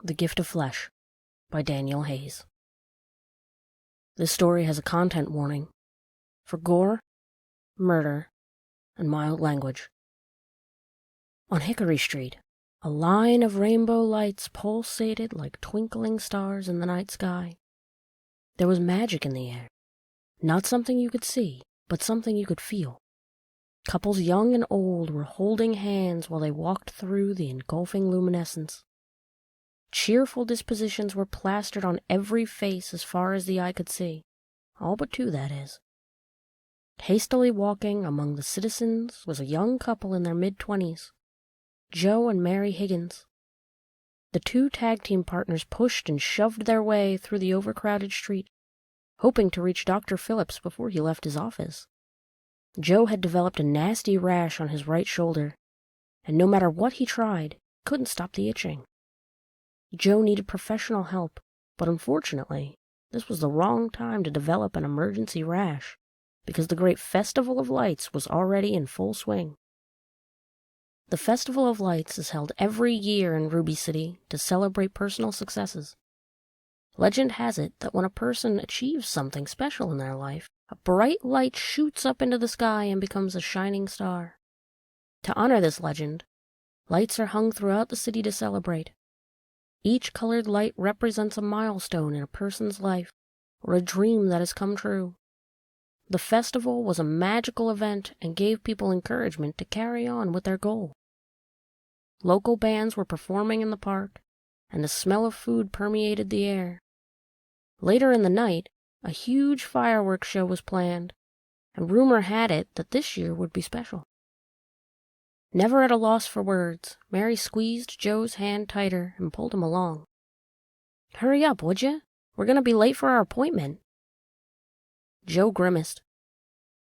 The Gift of Flesh by Daniel Hayes. This story has a content warning for gore, murder, and mild language. On Hickory Street, a line of rainbow lights pulsated like twinkling stars in the night sky. There was magic in the air, not something you could see, but something you could feel. Couples young and old were holding hands while they walked through the engulfing luminescence. Cheerful dispositions were plastered on every face as far as the eye could see, all but two, that is. Hastily walking among the citizens was a young couple in their mid-20s, Joe and Mary Higgins. The two tag-team partners pushed and shoved their way through the overcrowded street, hoping to reach Dr. Phillips before he left his office. Joe had developed a nasty rash on his right shoulder, and no matter what he tried, couldn't stop the itching. Joe needed professional help, but unfortunately, this was the wrong time to develop an emergency rash, because the great Festival of Lights was already in full swing. The Festival of Lights is held every year in Ruby City to celebrate personal successes. Legend has it that when a person achieves something special in their life, a bright light shoots up into the sky and becomes a shining star. To honor this legend, lights are hung throughout the city to celebrate. Each colored light represents a milestone in a person's life, or a dream that has come true. The festival was a magical event and gave people encouragement to carry on with their goal. Local bands were performing in the park, and the smell of food permeated the air. Later in the night, a huge fireworks show was planned, and rumor had it that this year would be special. Never at a loss for words, Mary squeezed Joe's hand tighter and pulled him along. "Hurry up, would you? We're going to be late for our appointment." Joe grimaced.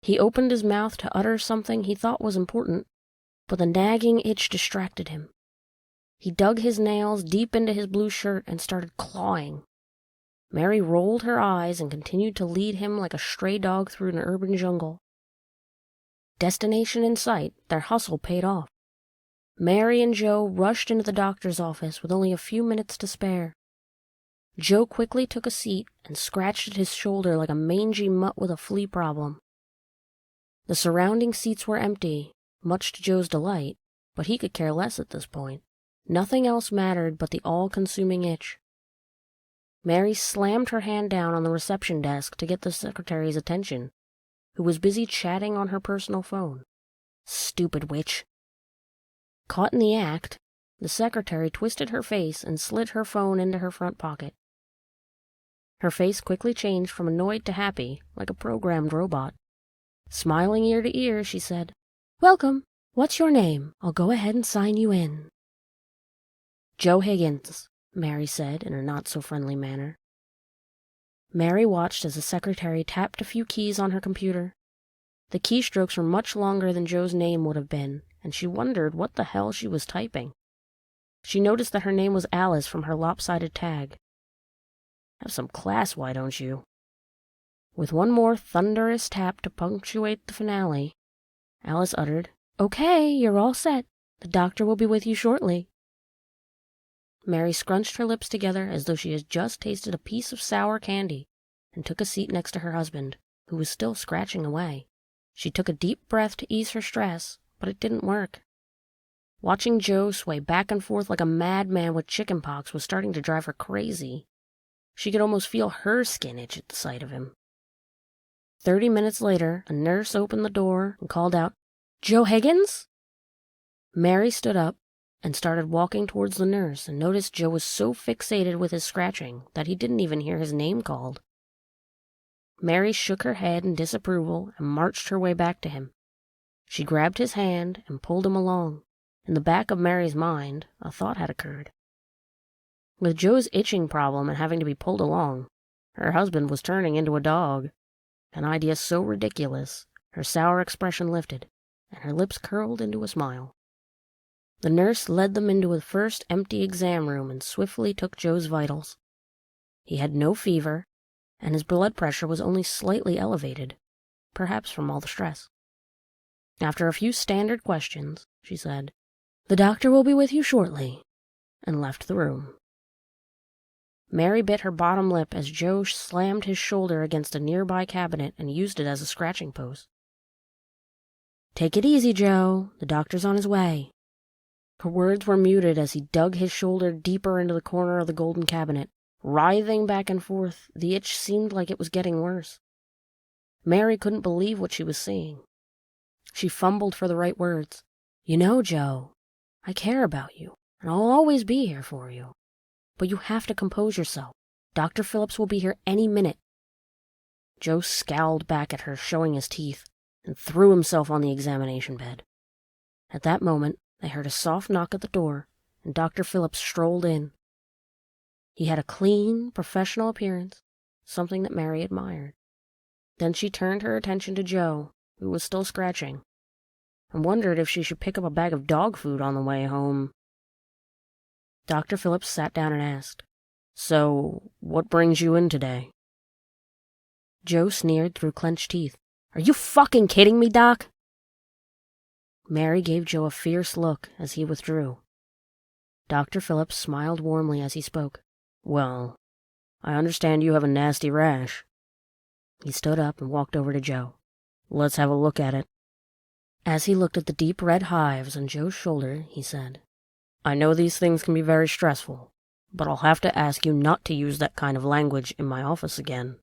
He opened his mouth to utter something he thought was important, but the nagging itch distracted him. He dug his nails deep into his blue shirt and started clawing. Mary rolled her eyes and continued to lead him like a stray dog through an urban jungle. Destination in sight, their hustle paid off. Mary and Joe rushed into the doctor's office with only a few minutes to spare. Joe quickly took a seat and scratched at his shoulder like a mangy mutt with a flea problem. The surrounding seats were empty, much to Joe's delight, but he could care less at this point. Nothing else mattered but the all-consuming itch. Mary slammed her hand down on the reception desk to get the secretary's attention, who was busy chatting on her personal phone. Stupid witch. Caught in the act, the secretary twisted her face and slid her phone into her front pocket. Her face quickly changed from annoyed to happy, like a programmed robot. Smiling ear to ear, she said, "Welcome. What's your name? I'll go ahead and sign you in." "Joe Higgins," Mary said in a not-so-friendly manner. Mary watched as the secretary tapped a few keys on her computer. The keystrokes were much longer than Joe's name would have been, and she wondered what the hell she was typing. She noticed that her name was Alice from her lopsided tag. "Have some class, why don't you?" With one more thunderous tap to punctuate the finale, Alice uttered, "Okay, you're all set. The doctor will be with you shortly." Mary scrunched her lips together as though she had just tasted a piece of sour candy and took a seat next to her husband, who was still scratching away. She took a deep breath to ease her stress, but it didn't work. Watching Joe sway back and forth like a madman with chickenpox was starting to drive her crazy. She could almost feel her skin itch at the sight of him. 30 minutes later, a nurse opened the door and called out, "Joe Higgins?" Mary stood up and started walking towards the nurse and noticed Joe was so fixated with his scratching that he didn't even hear his name called. Mary shook her head in disapproval and marched her way back to him. She grabbed his hand and pulled him along. In the back of Mary's mind, a thought had occurred. With Joe's itching problem and having to be pulled along, her husband was turning into a dog. An idea so ridiculous, her sour expression lifted, and her lips curled into a smile. The nurse led them into the first empty exam room and swiftly took Joe's vitals. He had no fever, and his blood pressure was only slightly elevated, perhaps from all the stress. After a few standard questions, she said, "The doctor will be with you shortly," and left the room. Mary bit her bottom lip as Joe slammed his shoulder against a nearby cabinet and used it as a scratching post. "Take it easy, Joe. The doctor's on his way." Her words were muted as he dug his shoulder deeper into the corner of the golden cabinet. Writhing back and forth, the itch seemed like it was getting worse. Mary couldn't believe what she was seeing. She fumbled for the right words. "You know, Joe, I care about you, and I'll always be here for you. But you have to compose yourself. Dr. Phillips will be here any minute." Joe scowled back at her, showing his teeth, and threw himself on the examination bed. At that moment, they heard a soft knock at the door, and Dr. Phillips strolled in. He had a clean, professional appearance, something that Mary admired. Then she turned her attention to Joe, who was still scratching, and wondered if she should pick up a bag of dog food on the way home. Dr. Phillips sat down and asked, "So, what brings you in today?" Joe sneered through clenched teeth. "Are you fucking kidding me, Doc?" Mary gave Joe a fierce look as he withdrew. Dr. Phillips smiled warmly as he spoke. "Well, I understand you have a nasty rash." He stood up and walked over to Joe. "Let's have a look at it." As he looked at the deep red hives on Joe's shoulder, he said, "I know these things can be very stressful, but I'll have to ask you not to use that kind of language in my office again."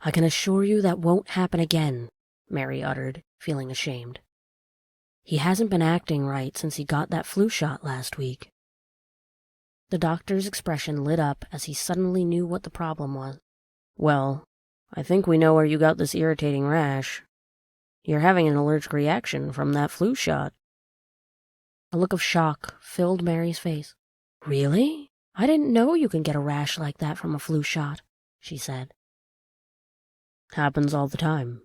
"I can assure you that won't happen again," Mary uttered, feeling ashamed. "He hasn't been acting right since he got that flu shot last week." The doctor's expression lit up as he suddenly knew what the problem was. "Well, I think we know where you got this irritating rash. You're having an allergic reaction from that flu shot." A look of shock filled Mary's face. "Really? I didn't know you can get a rash like that from a flu shot," she said. "Happens all the time."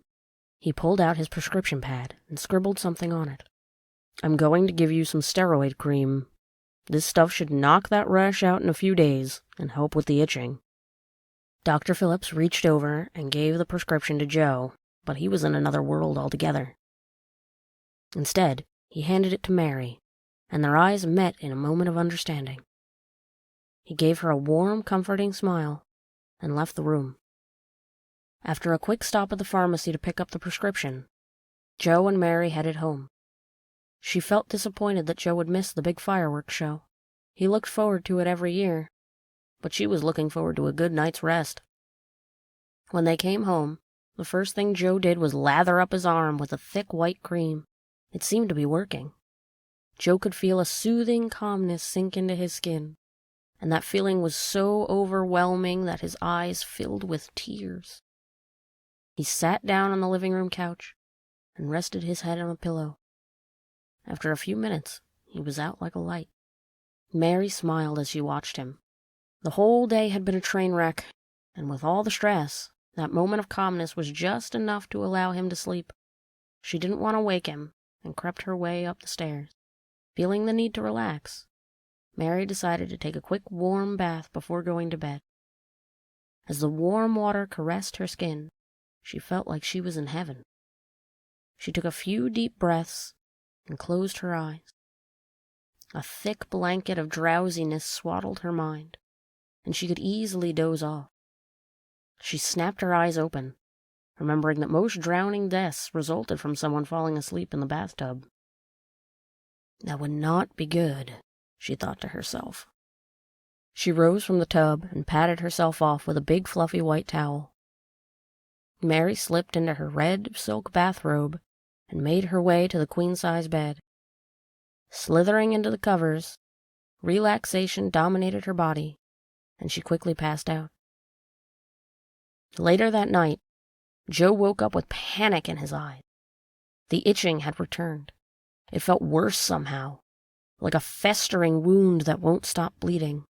He pulled out his prescription pad and scribbled something on it. "I'm going to give you some steroid cream. This stuff should knock that rash out in a few days and help with the itching." Dr. Phillips reached over and gave the prescription to Joe, but he was in another world altogether. Instead, he handed it to Mary, and their eyes met in a moment of understanding. He gave her a warm, comforting smile and left the room. After a quick stop at the pharmacy to pick up the prescription, Joe and Mary headed home. She felt disappointed that Joe would miss the big fireworks show. He looked forward to it every year, but she was looking forward to a good night's rest. When they came home, the first thing Joe did was lather up his arm with a thick white cream. It seemed to be working. Joe could feel a soothing calmness sink into his skin, and that feeling was so overwhelming that his eyes filled with tears. He sat down on the living room couch and rested his head on a pillow. After a few minutes, he was out like a light. Mary smiled as she watched him. The whole day had been a train wreck, and with all the stress, that moment of calmness was just enough to allow him to sleep. She didn't want to wake him and crept her way up the stairs. Feeling the need to relax, Mary decided to take a quick warm bath before going to bed. As the warm water caressed her skin, she felt like she was in heaven. She took a few deep breaths and closed her eyes. A thick blanket of drowsiness swaddled her mind, and she could easily doze off. She snapped her eyes open, remembering that most drowning deaths resulted from someone falling asleep in the bathtub. That would not be good, she thought to herself. She rose from the tub and patted herself off with a big fluffy white towel. Mary slipped into her red silk bathrobe and made her way to the queen-size bed. Slithering into the covers, relaxation dominated her body, and she quickly passed out. Later that night, Joe woke up with panic in his eyes. The itching had returned. It felt worse somehow, like a festering wound that won't stop bleeding.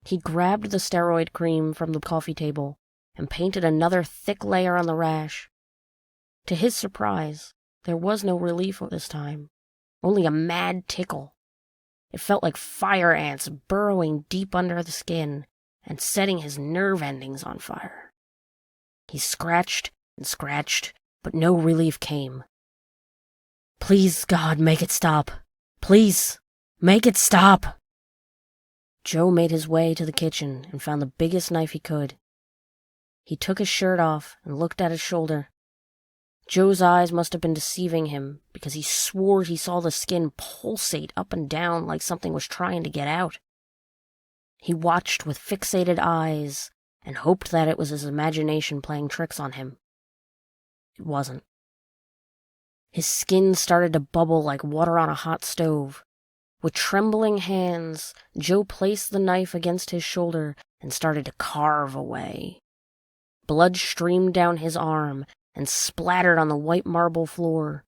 He grabbed the steroid cream from the coffee table and painted another thick layer on the rash. To his surprise, there was no relief this time, only a mad tickle. It felt like fire ants burrowing deep under the skin and setting his nerve endings on fire. He scratched and scratched, but no relief came. "Please, God, make it stop. Please, make it stop." Joe made his way to the kitchen and found the biggest knife he could. He took his shirt off and looked at his shoulder. Joe's eyes must have been deceiving him because he swore he saw the skin pulsate up and down like something was trying to get out. He watched with fixated eyes and hoped that it was his imagination playing tricks on him. It wasn't. His skin started to bubble like water on a hot stove. With trembling hands, Joe placed the knife against his shoulder and started to carve away. Blood streamed down his arm and splattered on the white marble floor.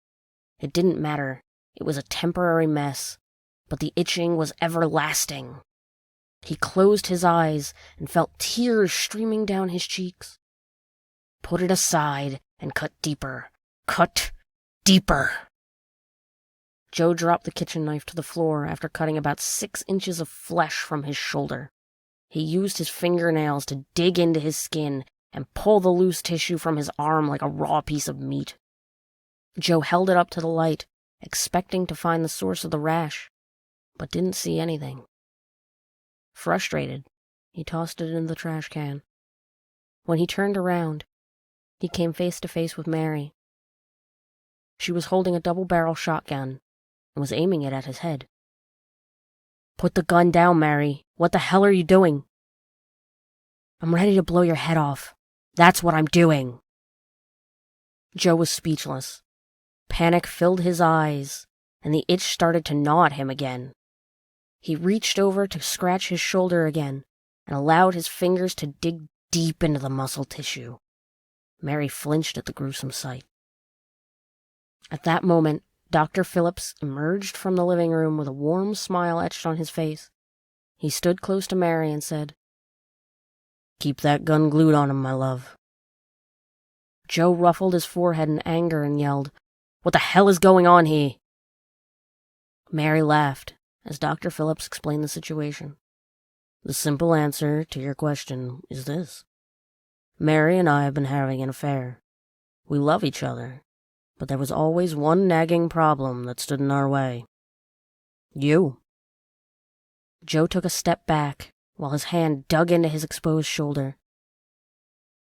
It didn't matter. It was a temporary mess, but the itching was everlasting. He closed his eyes and felt tears streaming down his cheeks. Put it aside and cut deeper. Cut deeper. Joe dropped the kitchen knife to the floor after cutting about 6 inches of flesh from his shoulder. He used his fingernails to dig into his skin and pull the loose tissue from his arm like a raw piece of meat. Joe held it up to the light, expecting to find the source of the rash, but didn't see anything. Frustrated, he tossed it in the trash can. When he turned around, he came face to face with Mary. She was holding a double-barrel shotgun and was aiming it at his head. "Put the gun down, Mary. What the hell are you doing?" "I'm ready to blow your head off. That's what I'm doing." Joe was speechless. Panic filled his eyes, and the itch started to gnaw at him again. He reached over to scratch his shoulder again and allowed his fingers to dig deep into the muscle tissue. Mary flinched at the gruesome sight. At that moment, Dr. Phillips emerged from the living room with a warm smile etched on his face. He stood close to Mary and said, "Keep that gun glued on him, my love." Joe ruffled his forehead in anger and yelled, "What the hell is going on here?" Mary laughed as Dr. Phillips explained the situation. "The simple answer to your question is this. Mary and I have been having an affair. We love each other, but there was always one nagging problem that stood in our way. You." Joe took a step back while his hand dug into his exposed shoulder.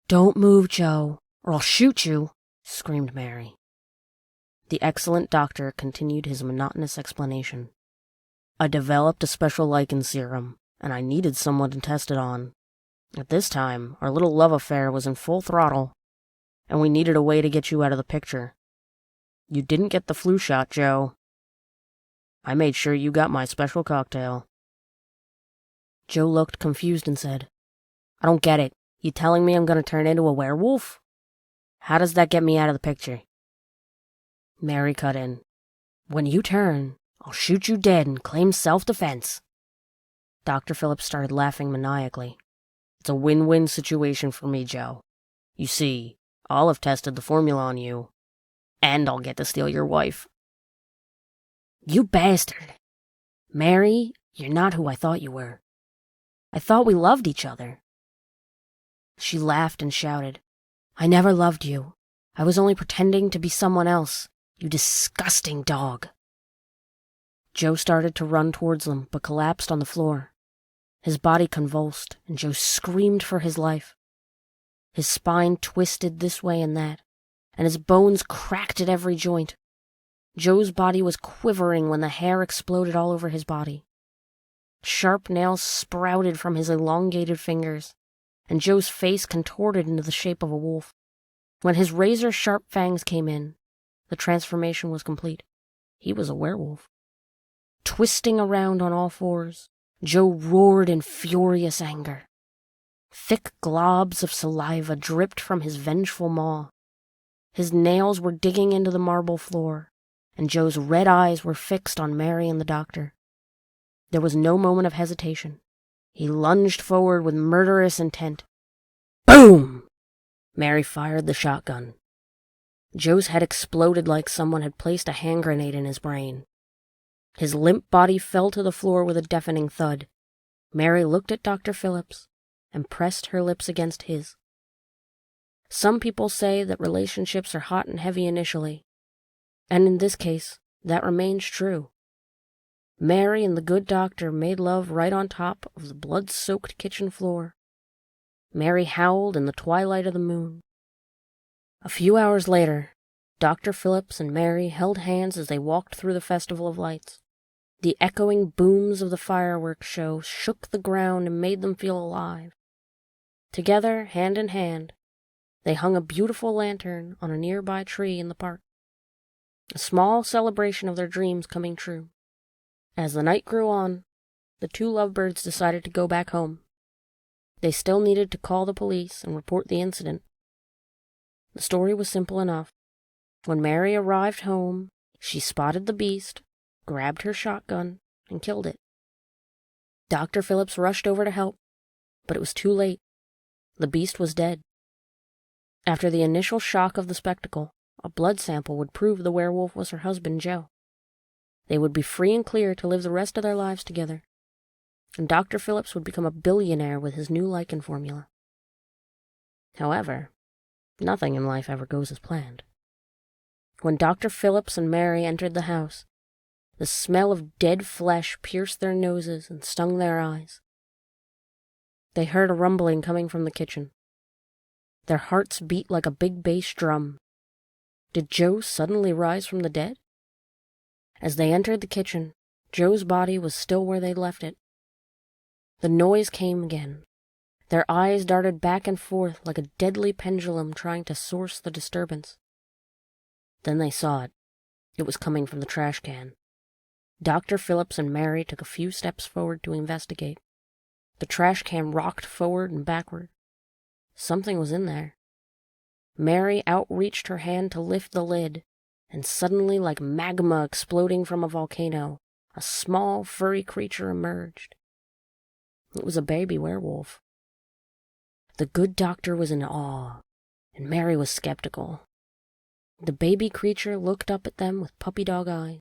"Don't move, Joe, or I'll shoot you," screamed Mary. The excellent doctor continued his monotonous explanation. "I developed a special lichen serum, and I needed someone to test it on. At this time, our little love affair was in full throttle, and we needed a way to get you out of the picture. You didn't get the flu shot, Joe. I made sure you got my special cocktail." Joe looked confused and said, "I don't get it. You telling me I'm going to turn into a werewolf? How does that get me out of the picture?" Mary cut in. "When you turn, I'll shoot you dead and claim self-defense." Dr. Phillips started laughing maniacally. "It's a win-win situation for me, Joe. You see, I'll have tested the formula on you, and I'll get to steal your wife." "You bastard! Mary, you're not who I thought you were. I thought we loved each other." She laughed and shouted, "I never loved you. I was only pretending to be someone else, you disgusting dog." Joe started to run towards them, but collapsed on the floor. His body convulsed, and Joe screamed for his life. His spine twisted this way and that, and his bones cracked at every joint. Joe's body was quivering when the hair exploded all over his body. Sharp nails sprouted from his elongated fingers, and Joe's face contorted into the shape of a wolf. When his razor-sharp fangs came in, the transformation was complete. He was a werewolf. Twisting around on all fours, Joe roared in furious anger. Thick globs of saliva dripped from his vengeful maw. His nails were digging into the marble floor, and Joe's red eyes were fixed on Mary and the doctor. There was no moment of hesitation. He lunged forward with murderous intent. Boom! Mary fired the shotgun. Joe's head exploded like someone had placed a hand grenade in his brain. His limp body fell to the floor with a deafening thud. Mary looked at Dr. Phillips and pressed her lips against his. Some people say that relationships are hot and heavy initially, and in this case, that remains true. Mary and the good doctor made love right on top of the blood-soaked kitchen floor. Mary howled in the twilight of the moon. A few hours later, Dr. Phillips and Mary held hands as they walked through the Festival of Lights. The echoing booms of the fireworks show shook the ground and made them feel alive. Together, hand in hand, they hung a beautiful lantern on a nearby tree in the park. A small celebration of their dreams coming true. As the night grew on, the two lovebirds decided to go back home. They still needed to call the police and report the incident. The story was simple enough. When Mary arrived home, she spotted the beast, grabbed her shotgun, and killed it. Dr. Phillips rushed over to help, but it was too late. The beast was dead. After the initial shock of the spectacle, a blood sample would prove the werewolf was her husband, Joe. They would be free and clear to live the rest of their lives together, and Dr. Phillips would become a billionaire with his new lichen formula. However, nothing in life ever goes as planned. When Dr. Phillips and Mary entered the house, the smell of dead flesh pierced their noses and stung their eyes. They heard a rumbling coming from the kitchen. Their hearts beat like a big bass drum. Did Joe suddenly rise from the dead? As they entered the kitchen, Joe's body was still where they'd left it. The noise came again. Their eyes darted back and forth like a deadly pendulum trying to source the disturbance. Then they saw it. It was coming from the trash can. Dr. Phillips and Mary took a few steps forward to investigate. The trash can rocked forward and backward. Something was in there. Mary outreached her hand to lift the lid, and suddenly, like magma exploding from a volcano, a small, furry creature emerged. It was a baby werewolf. The good doctor was in awe, and Mary was skeptical. The baby creature looked up at them with puppy dog eyes.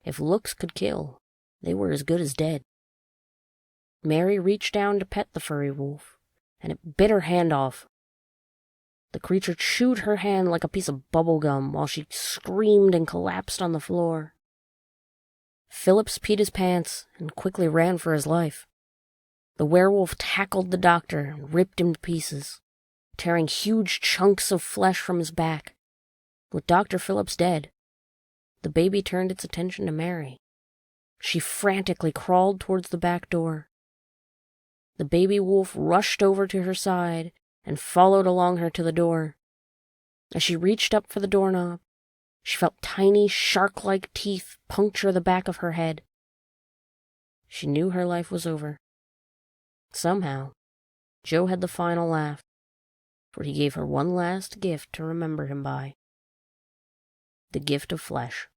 If looks could kill, they were as good as dead. Mary reached down to pet the furry wolf, and it bit her hand off. The creature chewed her hand like a piece of bubble gum while she screamed and collapsed on the floor. Phillips peed his pants and quickly ran for his life. The werewolf tackled the doctor and ripped him to pieces, tearing huge chunks of flesh from his back. With Dr. Phillips dead, the baby turned its attention to Mary. She frantically crawled towards the back door. The baby wolf rushed over to her side and followed along her to the door. As she reached up for the doorknob, she felt tiny, shark-like teeth puncture the back of her head. She knew her life was over. Somehow, Joe had the final laugh, for he gave her one last gift to remember him by. The gift of flesh.